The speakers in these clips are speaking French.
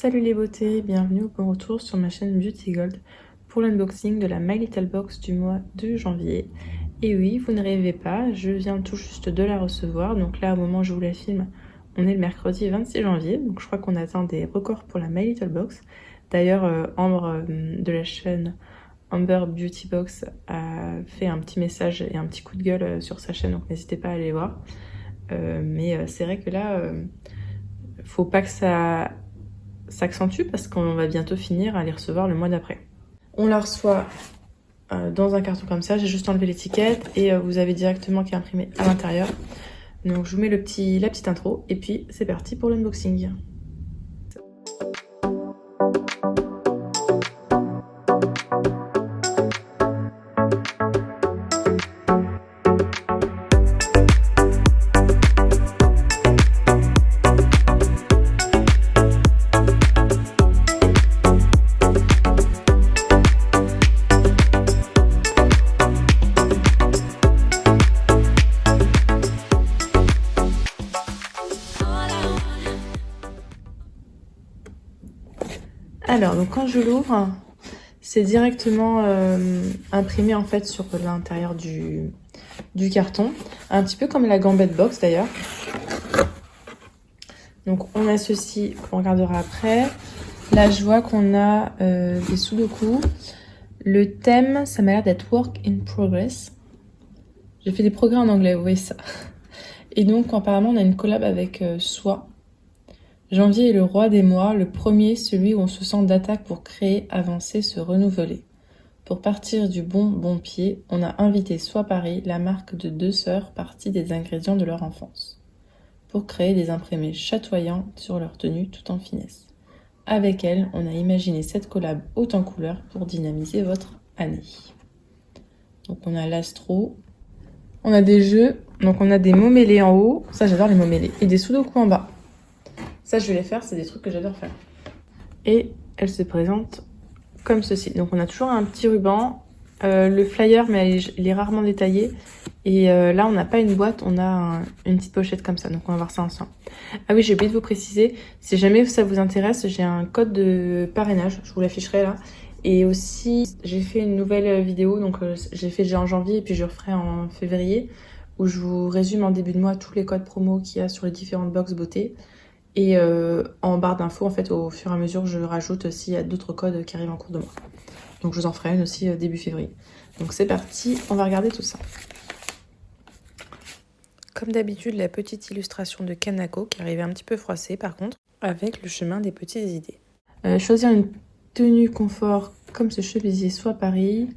Salut les beautés, bienvenue au bon retour sur ma chaîne Beauty Gold pour l'unboxing de la My Little Box du mois de janvier. Et oui, vous ne rêvez pas, je viens tout juste de la recevoir, donc là au moment où je vous la filme, on est le mercredi 26 janvier, donc je crois qu'on atteint des records pour la My Little Box. D'ailleurs, Ambre de la chaîne Amber Beauty Box a fait un petit message et un petit coup de gueule sur sa chaîne, donc n'hésitez pas à aller voir. Mais c'est vrai que là, faut pas que ça s'accentue parce qu'on va bientôt finir à les recevoir le mois d'après. On la reçoit dans un carton comme ça, j'ai juste enlevé l'étiquette et vous avez directement qui est imprimé à l'intérieur. Donc je vous mets la petite intro et puis c'est parti pour l'unboxing. Alors, donc quand je l'ouvre, c'est directement imprimé en fait sur l'intérieur du carton. Un petit peu comme la Gambette Box d'ailleurs. Donc on a ceci qu'on regardera après. Là, je vois qu'on a des sudoku. Le thème, ça m'a l'air d'être Work in Progress. J'ai fait des progrès en anglais, vous voyez ça. Et donc apparemment, on a une collab avec Soi. Janvier est le roi des mois, le premier, celui où on se sent d'attaque pour créer, avancer, se renouveler. Pour partir du bon pied, on a invité Soi Paris, la marque de deux sœurs parties des ingrédients de leur enfance, pour créer des imprimés chatoyants sur leur tenue tout en finesse. Avec elle, on a imaginé cette collab haute en couleurs pour dynamiser votre année. Donc on a l'astro, on a des jeux, donc on a des mots mêlés en haut, ça j'adore les mots mêlés, et des sudoku en bas. Ça, je vais les faire, c'est des trucs que j'adore faire. Et elle se présente comme ceci. Donc, on a toujours un petit ruban. Le flyer, mais il est rarement détaillé. Et là, on n'a pas une boîte, on a une petite pochette comme ça. Donc, on va voir ça ensemble. Ah oui, j'ai oublié de vous préciser. Si jamais ça vous intéresse, j'ai un code de parrainage. Je vous l'afficherai là. Et aussi, j'ai fait une nouvelle vidéo. Donc, j'ai fait déjà en janvier et puis je referai en février. Où je vous résume en début de mois tous les codes promo qu'il y a sur les différentes box beauté. Et en barre d'infos, en fait, au fur et à mesure, je rajoute s'il y a d'autres codes qui arrivent en cours de mois. Donc je vous en ferai une aussi début février. Donc c'est parti, on va regarder tout ça. Comme d'habitude, la petite illustration de Kanako qui arrivait un petit peu froissée par contre, avec le chemin des petites idées. Choisir une tenue confort comme ce chemisier Soi Paris,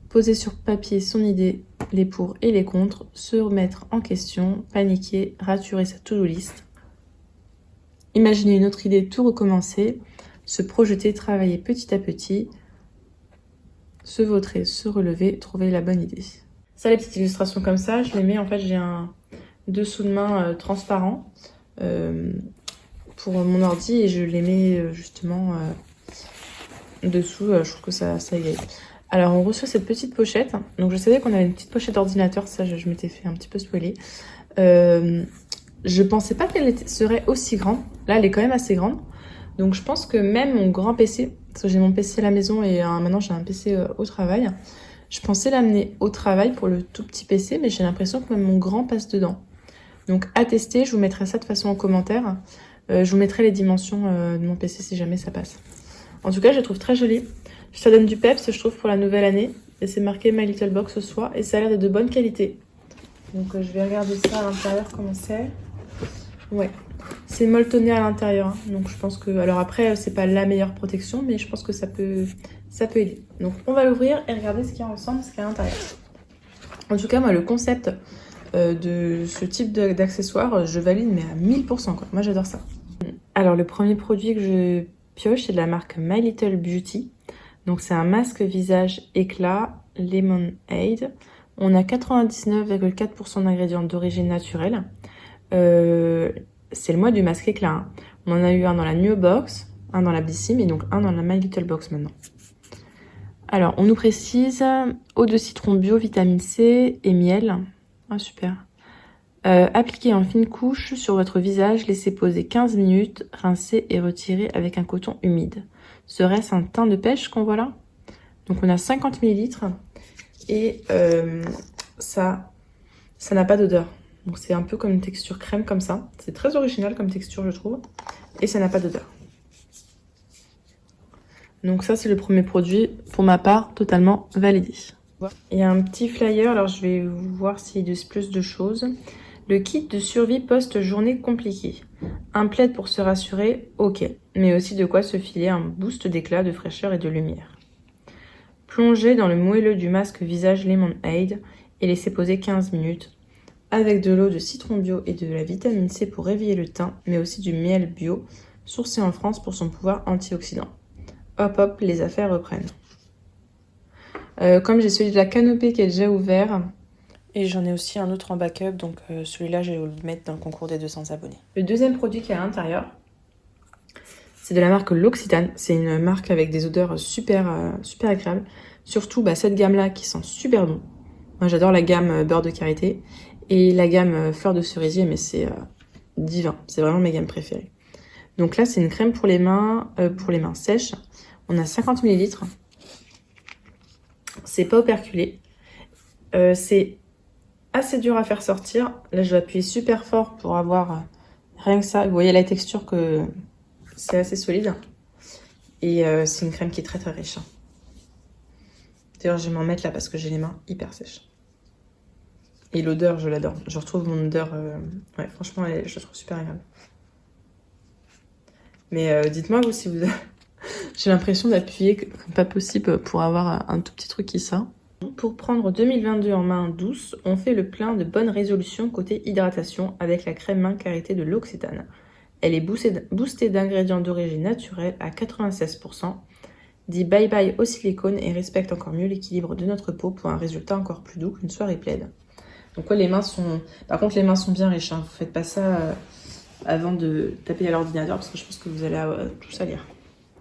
poser sur papier son idée, les pour et les contre, se remettre en question, paniquer, raturer sa to-do list. Imaginer une autre idée, tout recommencer, se projeter, travailler petit à petit, se vautrer, se relever, trouver la bonne idée. Ça, les petites illustrations comme ça, je les mets, en fait, j'ai un dessous de main transparent pour mon ordi et je les mets justement dessous, je trouve que ça égaye. Alors, on reçoit cette petite pochette. Donc, je savais qu'on avait une petite pochette d'ordinateur, ça, je m'étais fait un petit peu spoiler. Je pensais pas qu'elle serait aussi grande. Là, elle est quand même assez grande. Donc, je pense que même mon grand PC, parce que j'ai mon PC à la maison et maintenant j'ai un PC au travail, je pensais l'amener au travail pour le tout petit PC, mais j'ai l'impression que même mon grand passe dedans. Donc, à tester, je vous mettrai ça de toute façon en commentaire. Je vous mettrai les dimensions de mon PC si jamais ça passe. En tout cas, je la trouve très jolie. Ça donne du peps, je trouve, pour la nouvelle année. Et c'est marqué My Little Box Soi et ça a l'air d'être de bonne qualité. Donc, je vais regarder ça à l'intérieur, comment c'est. Ouais, c'est molletonné à l'intérieur, hein. Donc je pense que... Alors après, c'est pas la meilleure protection, mais je pense que ça peut aider. Donc on va l'ouvrir et regarder ce qu'il y a ensemble, ce qu'il y a à l'intérieur. En tout cas, moi, le concept de ce type d'accessoire, je valide, mais à 1000%, quoi. Moi, j'adore ça. Alors, le premier produit que je pioche, c'est de la marque My Little Beauty. Donc c'est un masque visage éclat Lemonade. On a 99,4% d'ingrédients d'origine naturelle. C'est le mois du masque éclat. Hein. On en a eu un dans la New Box, un dans la Blissim et donc un dans la My Little Box maintenant. Alors, on nous précise eau de citron bio, vitamine C et miel. Ah, super. Appliquez en fine couche sur votre visage, laissez poser 15 minutes, rincez et retirez avec un coton humide. Serait-ce un teint de pêche qu'on voit là? Donc on a 50 ml et ça n'a pas d'odeur. Donc c'est un peu comme une texture crème comme ça. C'est très original comme texture je trouve. Et ça n'a pas d'odeur. Donc ça c'est le premier produit, pour ma part, totalement validé. Il y a un petit flyer, alors je vais voir s'il dit plus de choses. Le kit de survie post-journée compliquée. Un plaid pour se rassurer, ok. Mais aussi de quoi se filer un boost d'éclat, de fraîcheur et de lumière. Plongez dans le moelleux du masque visage Lemonade et laissez poser 15 minutes. Avec de l'eau de citron bio et de la vitamine C pour réveiller le teint, mais aussi du miel bio, sourcé en France pour son pouvoir antioxydant. Hop hop, les affaires reprennent. Comme j'ai celui de la Canopée qui est déjà ouvert, et j'en ai aussi un autre en backup, donc celui-là je vais le mettre dans le concours des 200 abonnés. Le deuxième produit qui est à l'intérieur, c'est de la marque L'Occitane. C'est une marque avec des odeurs super agréables. Surtout cette gamme-là qui sent super bon. Moi j'adore la gamme beurre de karité et la gamme fleur de cerisier, mais c'est divin. C'est vraiment mes gammes préférées. Donc là c'est une crème pour les mains sèches. On a 50 ml. C'est pas operculé. C'est assez dur à faire sortir. Là je vais appuyer super fort pour avoir rien que ça. Vous voyez la texture que c'est assez solide. Et c'est une crème qui est très riche. D'ailleurs je vais m'en mettre là parce que j'ai les mains hyper sèches. Et l'odeur je l'adore. Je retrouve mon odeur. Ouais franchement je la trouve super agréable. Mais dites-moi vous si vous... J'ai l'impression d'appuyer comme pas possible pour avoir un tout petit truc qui sort. Pour prendre 2022 en main douce, on fait le plein de bonnes résolutions côté hydratation avec la crème main karité de L'Occitane. Elle est boostée d'ingrédients d'origine naturelle à 96%, dit bye bye au silicone et respecte encore mieux l'équilibre de notre peau pour un résultat encore plus doux qu'une soirée plaide. Donc ouais, les mains sont... Par contre, les mains sont bien riches, hein. Vous faites pas ça avant de taper à l'ordinateur parce que je pense que vous allez tout salir.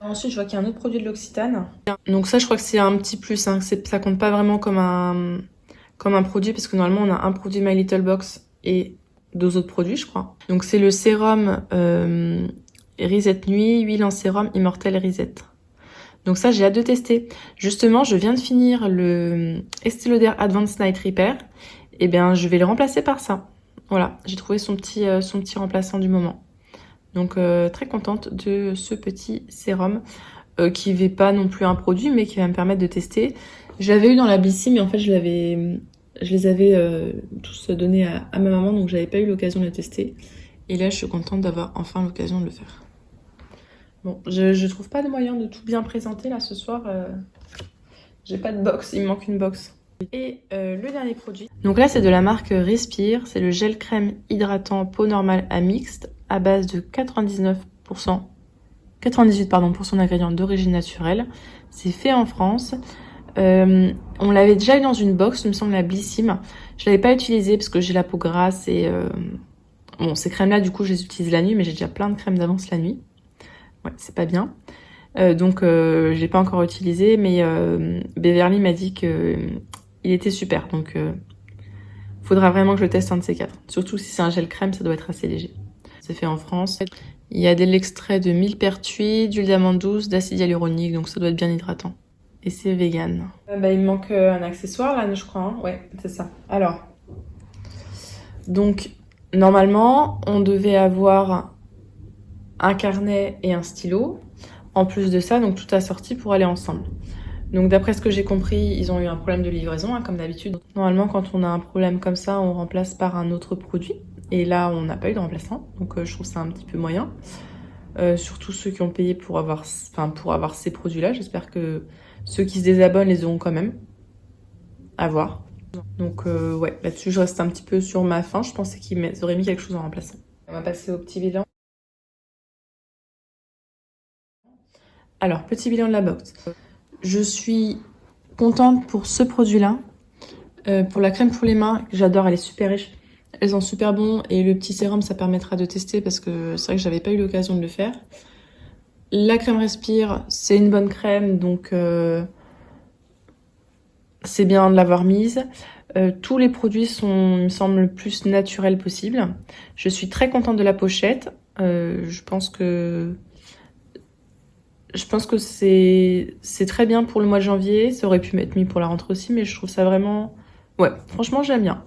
Ensuite, je vois qu'il y a un autre produit de L'Occitane. Donc ça, je crois que c'est un petit plus. Hein. Ça compte pas vraiment comme un produit parce que normalement, on a un produit My Little Box et 2 autres produits, je crois. Donc c'est le sérum Reset Nuit, huile en sérum Immortel Reset. Donc ça, j'ai hâte de tester. Justement, je viens de finir le Estée Lauder Advanced Night Repair. Et bien, je vais le remplacer par ça. Voilà, j'ai trouvé son petit remplaçant du moment. Donc très contente de ce petit sérum qui n'est pas non plus un produit mais qui va me permettre de tester. Je l'avais eu dans la Blissy mais en fait je les avais tous donnés à ma maman donc j'avais pas eu l'occasion de le tester. Et là je suis contente d'avoir enfin l'occasion de le faire. Bon, je trouve pas de moyen de tout bien présenter là ce soir. J'ai pas de box, il me manque une box. Et le dernier produit. Donc là c'est de la marque Respire, c'est le gel crème hydratant peau normale à mixte à base de 98% d'ingrédients d'origine naturelle. C'est fait en France. On l'avait déjà eu dans une box, il me semble la Blissim. Je l'avais pas utilisé parce que j'ai la peau grasse et bon ces crèmes là du coup je les utilise la nuit mais j'ai déjà plein de crèmes d'avance la nuit. Ouais c'est pas bien. Donc je l'ai pas encore utilisé mais Beverly m'a dit que il était super donc faudra vraiment que je le teste un de ces 4. Surtout si c'est un gel crème, ça doit être assez léger. C'est fait en France. Il y a de l'extrait de millepertuis, d'huile d'amande douce, d'acide hyaluronique, donc ça doit être bien hydratant. Et c'est vegan. Il me manque un accessoire là, je crois. Hein. Ouais, c'est ça. Alors, donc normalement, on devait avoir un carnet et un stylo. En plus de ça, donc tout assorti pour aller ensemble. Donc d'après ce que j'ai compris, ils ont eu un problème de livraison, hein, comme d'habitude. Normalement, quand on a un problème comme ça, on remplace par un autre produit. Et là, on n'a pas eu de remplaçant, donc je trouve ça un petit peu moyen. Surtout ceux qui ont payé pour avoir ces produits-là. J'espère que ceux qui se désabonnent les auront quand même. À voir. Donc ouais, là-dessus, je reste un petit peu sur ma faim. Je pensais qu'ils auraient mis quelque chose en remplaçant. On va passer au petit bilan. Alors, petit bilan de la box. Je suis contente pour ce produit-là. Pour la crème pour les mains, j'adore, elle est super riche. Elles sont super bon et le petit sérum ça permettra de tester parce que c'est vrai que j'avais pas eu l'occasion de le faire. La crème Respire, c'est une bonne crème donc c'est bien de l'avoir mise. Tous les produits sont, il me semble, le plus naturel possible. Je suis très contente de la pochette. Je pense que c'est très bien pour le mois de janvier. Ça aurait pu m'être mis pour la rentrée aussi, mais je trouve ça vraiment... Ouais, franchement, j'aime bien.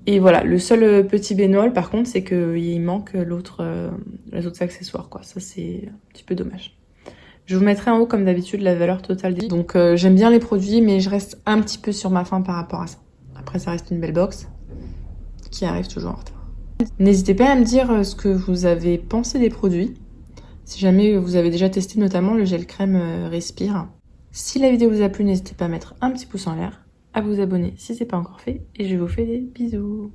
Et voilà, le seul petit bémol, par contre, c'est qu'il manque les autres accessoires, quoi. Ça, c'est un petit peu dommage. Je vous mettrai en haut, comme d'habitude, la valeur totale des... Donc, j'aime bien les produits, mais je reste un petit peu sur ma faim par rapport à ça. Après, ça reste une belle box qui arrive toujours en retard. N'hésitez pas à me dire ce que vous avez pensé des produits. Si jamais vous avez déjà testé notamment le gel crème Respire. Si la vidéo vous a plu, n'hésitez pas à mettre un petit pouce en l'air, à vous abonner si ce n'est pas encore fait, et je vous fais des bisous.